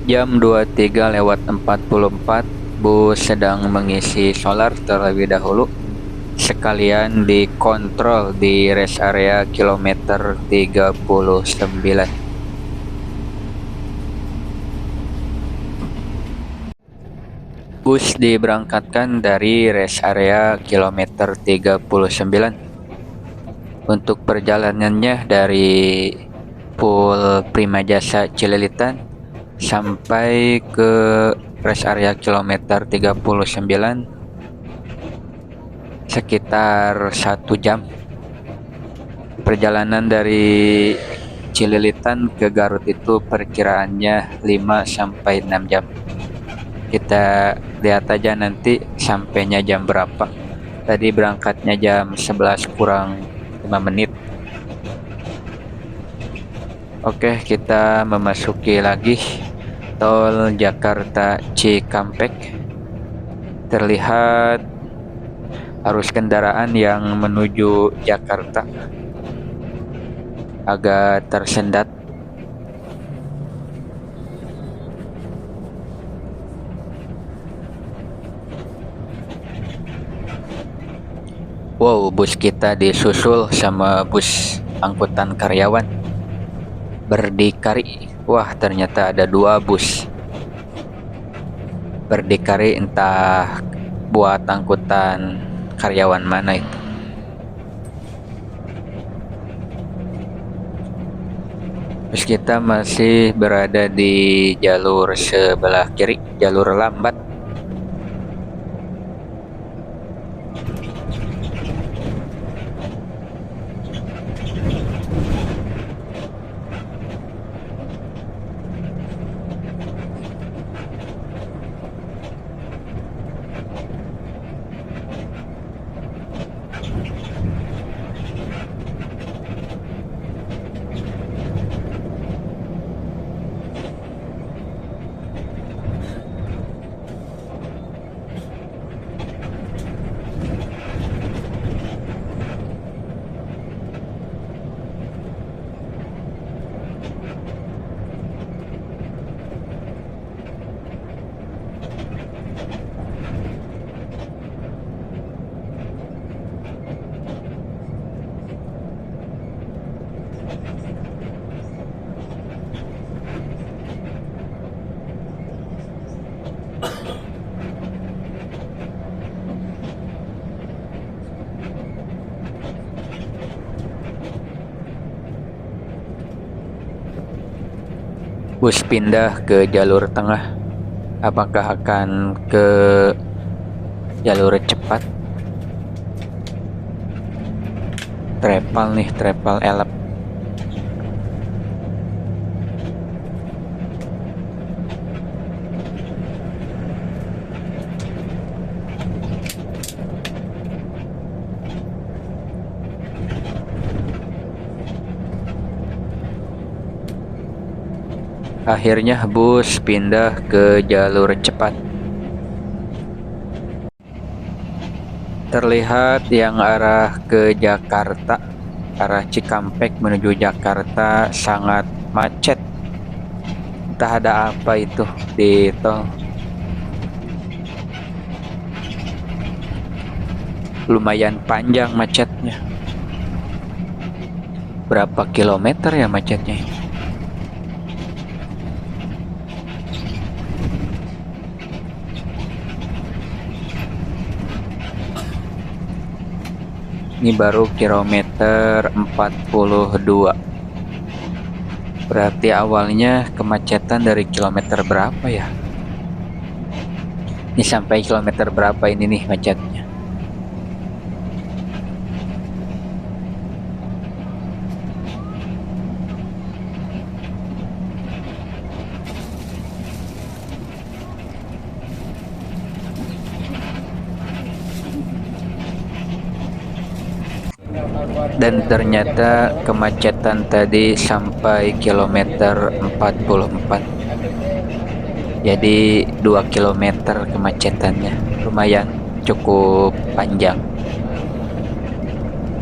Jam 23:44, bus sedang mengisi solar terlebih dahulu. Sekalian dikontrol di rest area kilometer 39. Bus diberangkatkan dari rest area kilometer 39. Untuk perjalanannya dari Pul Primajasa Cililitan sampai ke rest area kilometer 39 sekitar 1 jam. Perjalanan dari Cililitan ke Garut itu perkiraannya 5 sampai 6 jam. Kita lihat aja nanti sampainya jam berapa. Tadi berangkatnya jam 11 kurang 5 menit. Oke, kita memasuki lagi tol Jakarta Cikampek. Terlihat arus kendaraan yang menuju Jakarta agak tersendat. Wow, bus kita disusul sama bus angkutan karyawan berdikari. Wah, ternyata ada 2 bus berdikari, entah buat angkutan karyawan mana itu. Bus kita masih berada di jalur sebelah kiri, jalur lambat. Bus pindah ke jalur tengah. Apakah akan ke jalur cepat? Travel nih, travel elep. Akhirnya bus pindah ke jalur cepat. Terlihat yang arah ke Jakarta, arah Cikampek menuju Jakarta sangat macet. Entah ada apa itu di tol. Lumayan panjang macetnya. Berapa kilometer ya macetnya? Ini baru kilometer 42. Berarti awalnya kemacetan dari kilometer berapa ya? Ini sampai kilometer berapa ini nih macetnya? Dan ternyata kemacetan tadi sampai kilometer 44. Jadi 2 kilometer kemacetannya. Lumayan cukup panjang.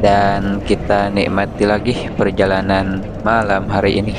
Dan kita nikmati lagi perjalanan malam hari ini.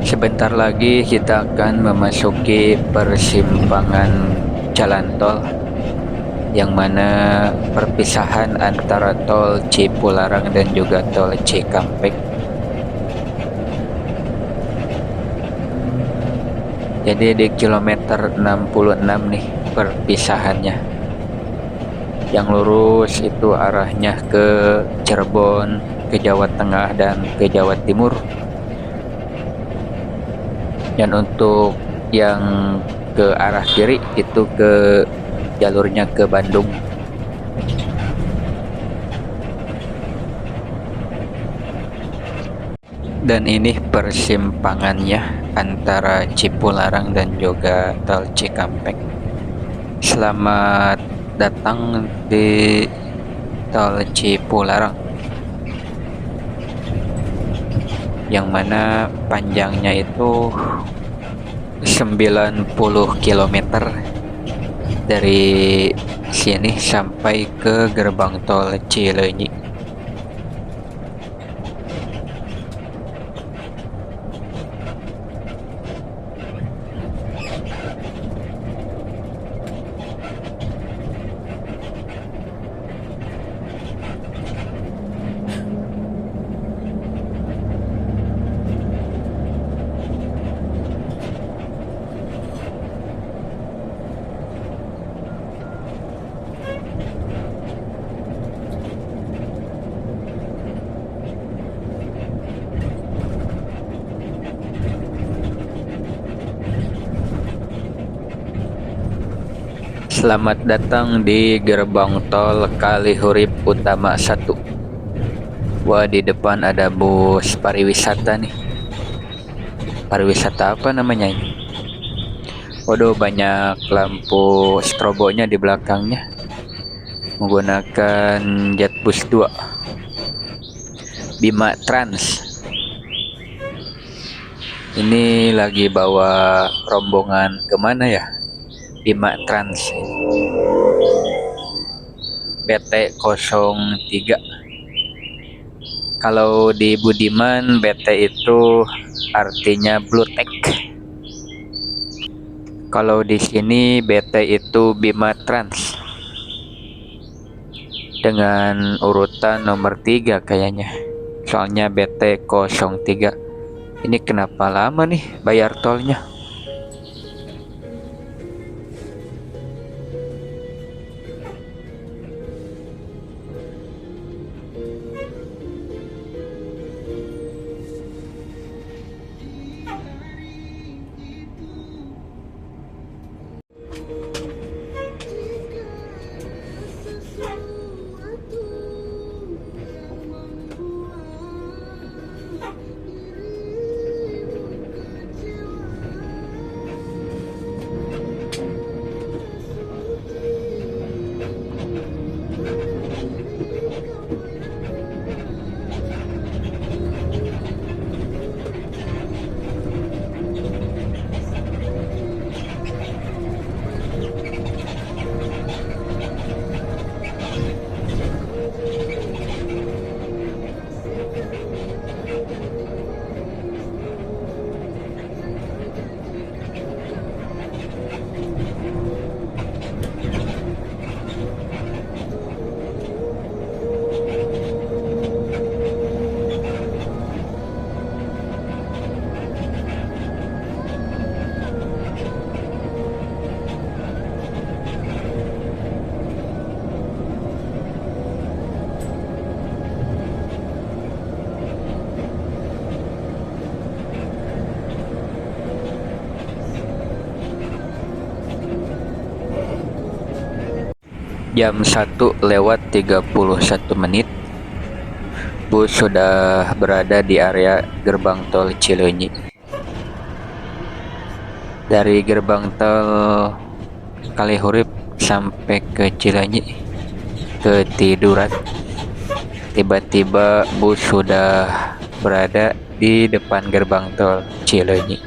Sebentar lagi kita akan memasuki persimpangan jalan tol, yang mana perpisahan antara tol Cipularang dan juga tol Cikampek. Jadi di kilometer 66 nih perpisahannya. Yang lurus itu arahnya ke Cirebon, ke Jawa Tengah dan ke Jawa Timur. Dan untuk yang ke arah kiri itu ke jalurnya ke Bandung. Dan ini persimpangannya antara Cipularang dan juga tol Cikampek. Selamat datang di tol Cipularang, yang mana panjangnya itu 90 km dari sini sampai ke gerbang tol Cileunyi. Selamat datang di gerbang tol Kalihurip Utama 1. Wah, di depan ada bus pariwisata nih. Pariwisata apa namanya ini? Waduh, banyak lampu strobonya di belakangnya. Menggunakan Jetbus 2 Bima Trans. Ini lagi bawa rombongan kemana ya? Bima Trans BT03. Kalau di Budiman, BT itu artinya Blue Tech. Kalau di sini BT itu Bima Trans dengan urutan nomor 3 kayaknya. Soalnya BT03. Ini kenapa lama nih bayar tolnya? Jam 1:31 bus sudah berada di area gerbang tol Cileunyi. Dari gerbang tol Kalihurip sampai ke Cileunyi ketiduran. Tiba-tiba bus sudah berada di depan gerbang tol Cileunyi.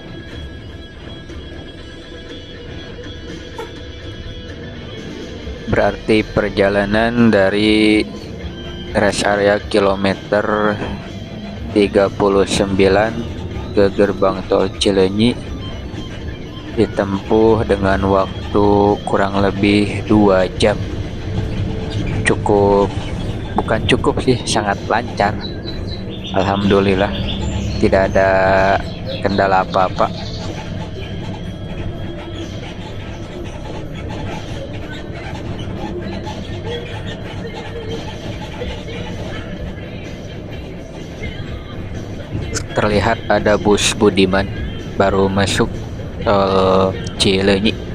Berarti perjalanan dari rest area kilometer 39 ke gerbang tol Cileunyi ditempuh dengan waktu kurang lebih 2 jam. Bukan cukup sih, sangat lancar. Alhamdulillah, tidak ada kendala apa-apa. Terlihat ada bus Budiman baru masuk tol Cileunyi.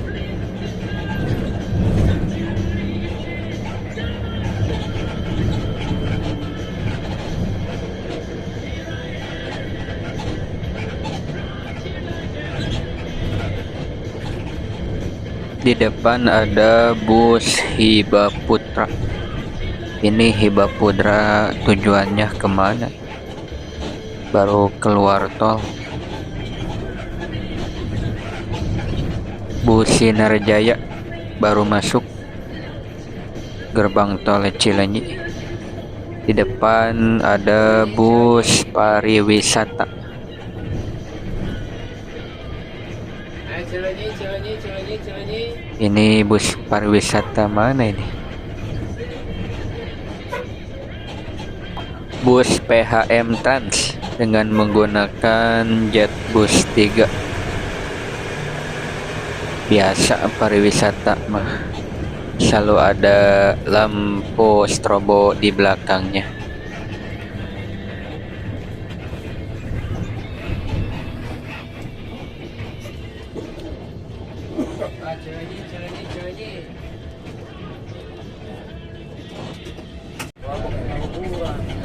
Di depan ada bus Hiba Putra. Ini Hiba Putra tujuannya kemana? Baru keluar tol. Bus Sinar Jaya baru masuk gerbang tol Cileunyi. Di depan ada bus pariwisata. Ini bus pariwisata mana ini? Bus PHM Trans dengan menggunakan Jetbus 3. Biasa pariwisata mah selalu ada lampu strobo di belakangnya.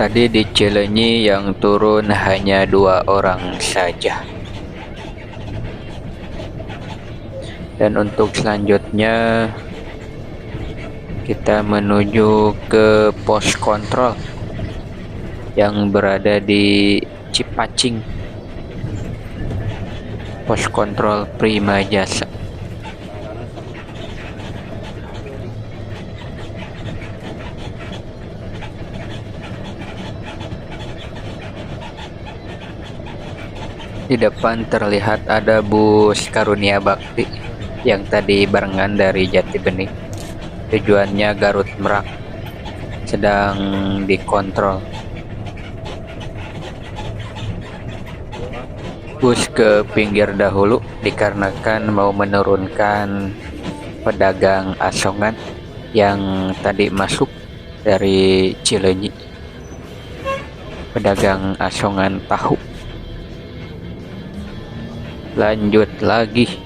Tadi di Cileunyi yang turun hanya 2 orang saja. Dan untuk selanjutnya kita menuju ke pos kontrol yang berada di Cipacing. Pos kontrol Prima Jasa. Di depan terlihat ada bus Karunia Bakti yang tadi barengan dari Jatibening. Tujuannya Garut Merak, sedang dikontrol. Bus ke pinggir dahulu dikarenakan mau menurunkan pedagang asongan yang tadi masuk dari Cileunyi. Pedagang asongan tahu. Lanjut lagi.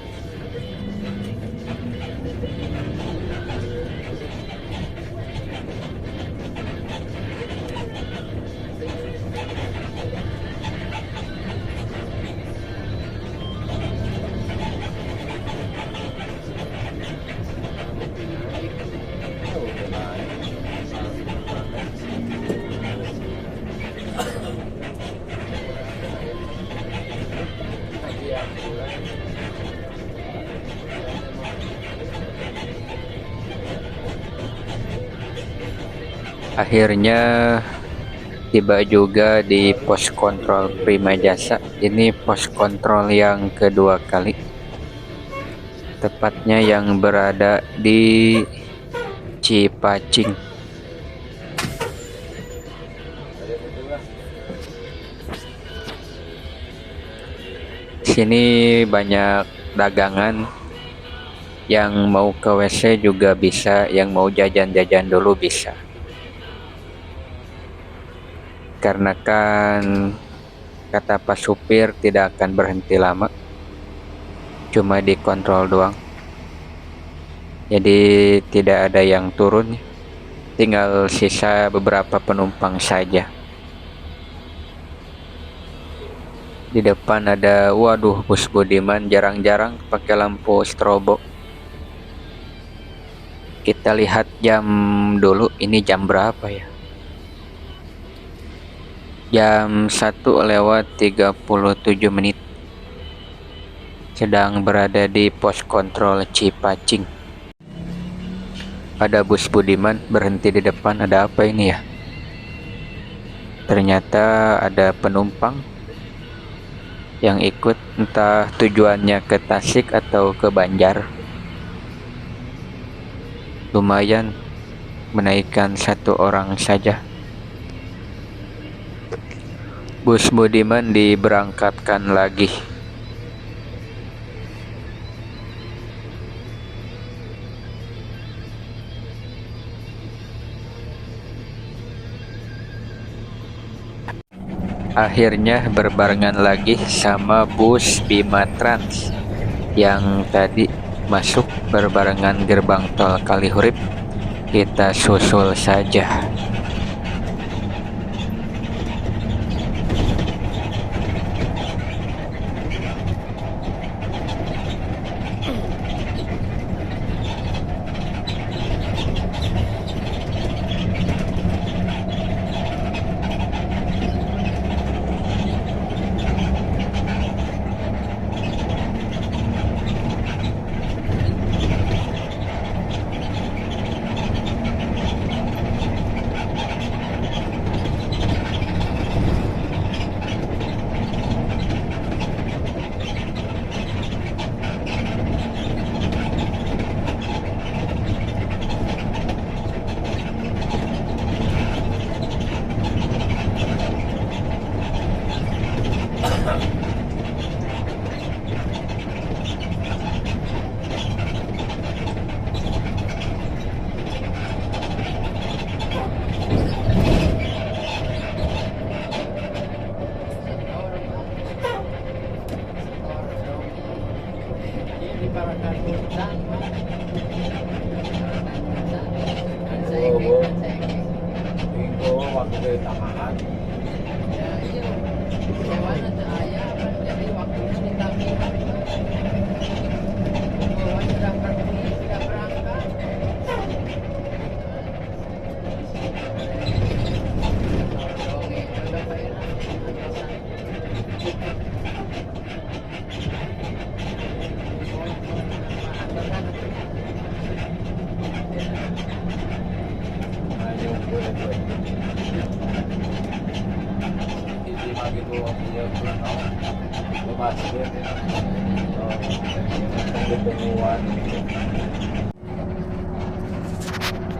Akhirnya tiba juga di pos kontrol Prima Jasa. Ini pos kontrol yang kedua kali, tepatnya yang berada di Cipacing. Sini banyak dagangan, yang mau ke WC juga bisa, yang mau jajan-jajan dulu bisa. Karena kan kata Pak supir tidak akan berhenti lama, cuma dikontrol doang. Jadi tidak ada yang turun, tinggal sisa beberapa penumpang saja. Di depan ada, waduh, bus Budiman jarang-jarang pakai lampu strobo. Kita lihat jam dulu, ini jam berapa ya? Jam 1:37. Sedang berada di pos kontrol Cipacing. Ada bus Budiman berhenti di depan. Ada apa ini ya? Ternyata ada penumpang yang ikut, entah tujuannya ke Tasik atau ke Banjar. Lumayan menaikkan satu orang saja. Bus Budiman diberangkatkan lagi. Akhirnya berbarengan lagi sama bus Bima Trans yang tadi masuk berbarengan gerbang tol Kalihurip. Kita susul saja.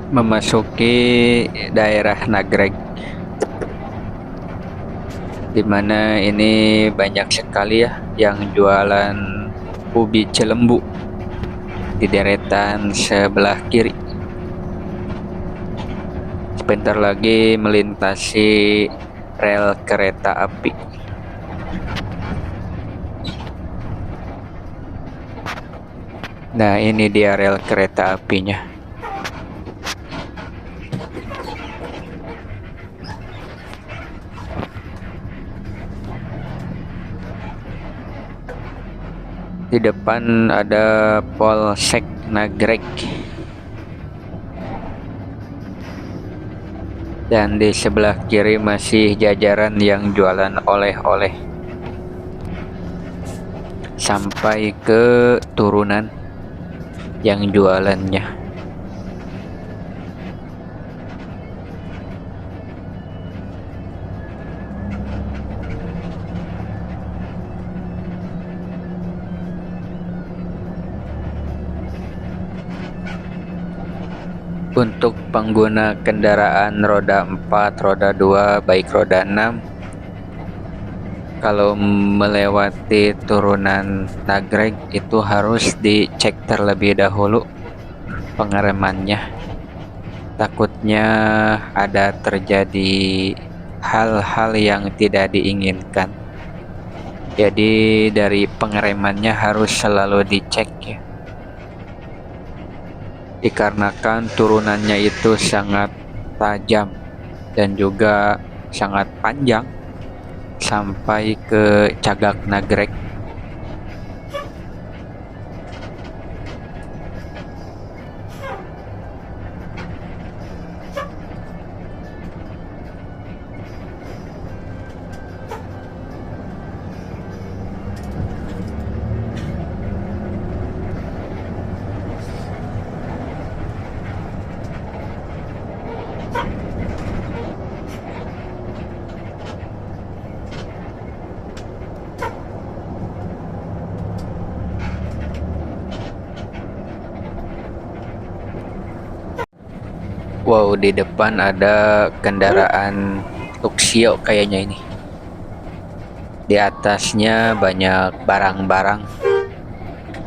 Memasuki daerah Nagreg, di mana ini banyak sekali ya yang jualan ubi celembu di deretan sebelah kiri. Sebentar lagi melintasi rel kereta api. Nah, ini dia rel kereta apinya. Di depan ada Polsek Nagreg. Dan di sebelah kiri masih jajaran yang jualan oleh-oleh. Sampai ke turunan yang jualannya. Untuk pengguna kendaraan roda 4, roda 2, baik roda 6, kalau melewati turunan Nagreg itu harus dicek terlebih dahulu pengeremannya. Takutnya ada terjadi hal-hal yang tidak diinginkan. Jadi dari pengeremannya harus selalu dicek ya. Dikarenakan turunannya itu sangat tajam dan juga sangat panjang sampai ke Cagak Nagreg. Wow, di depan ada kendaraan Tuxio kayaknya ini. Di atasnya banyak barang-barang.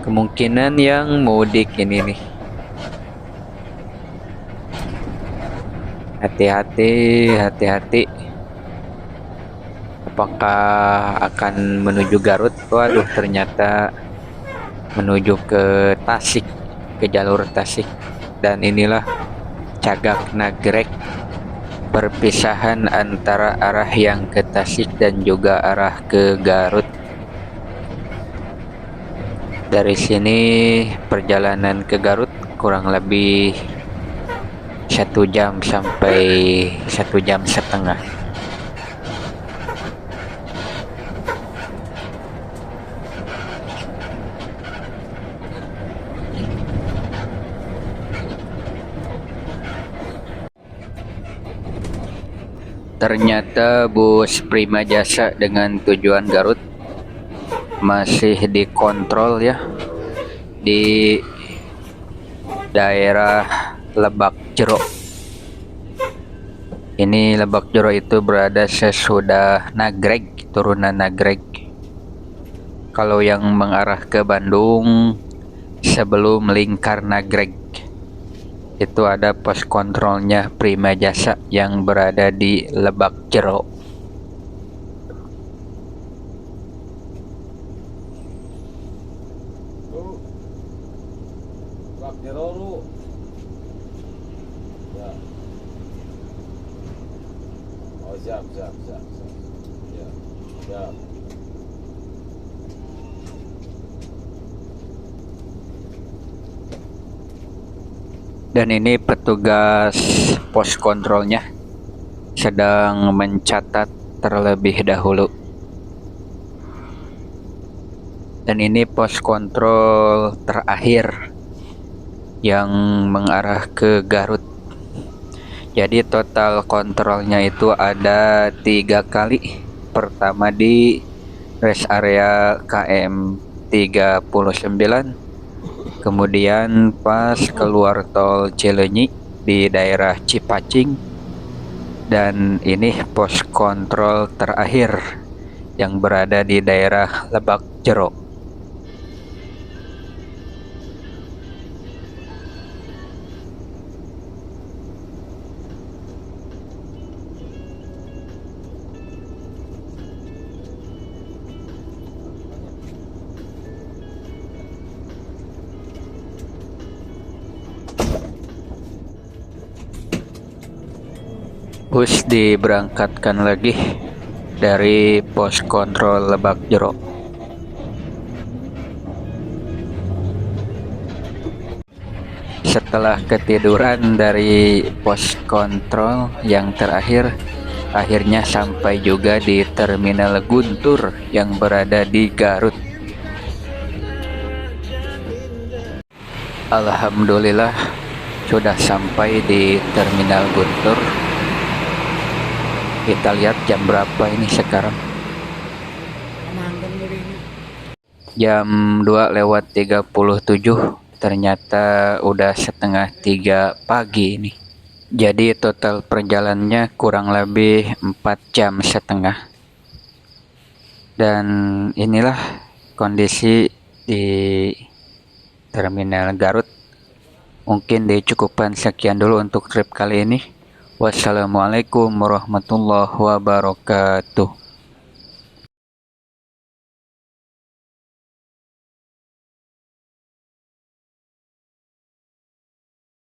Kemungkinan yang mudik ini nih. Hati-hati, hati-hati. Apakah akan menuju Garut? Waduh, ternyata menuju ke Tasik, ke jalur Tasik. Dan inilah Cagak Nagrek, perpisahan antara arah yang ke Tasik dan juga arah ke Garut. Dari sini perjalanan ke Garut kurang lebih 1 jam sampai 1 jam setengah. Ternyata bus Prima Jasa dengan tujuan Garut masih dikontrol ya di daerah Lebak Jero. Ini Lebak Jero itu berada sesudah Nagreg, turunan Nagreg. Kalau yang mengarah ke Bandung sebelum lingkar Nagreg itu ada pos kontrolnya Prima Jasa yang berada di Lebak Jero. Lebak Jero lu. Ya. Oh, siap. Ya. Siap. Dan ini petugas pos kontrolnya sedang mencatat terlebih dahulu. Dan ini pos kontrol terakhir yang mengarah ke Garut. Jadi total kontrolnya itu ada 3 kali. Pertama di rest area KM 39, kemudian pas keluar tol Cileunyi di daerah Cipacing, dan ini pos kontrol terakhir yang berada di daerah Lebak Jero. Bus diberangkatkan lagi dari pos kontrol Lebak Jero. Setelah ketiduran dari pos kontrol yang terakhir, akhirnya sampai juga di Terminal Guntur yang berada di Garut. Alhamdulillah sudah sampai di Terminal Guntur. Kita lihat jam berapa ini sekarang. Jam 2:37. Ternyata udah setengah 3 pagi ini. Jadi total perjalanannya kurang lebih 4 jam setengah. Dan inilah kondisi di Terminal Garut. Mungkin dicukupkan sekian dulu untuk trip kali ini. Wassalamualaikum warahmatullahi wabarakatuh.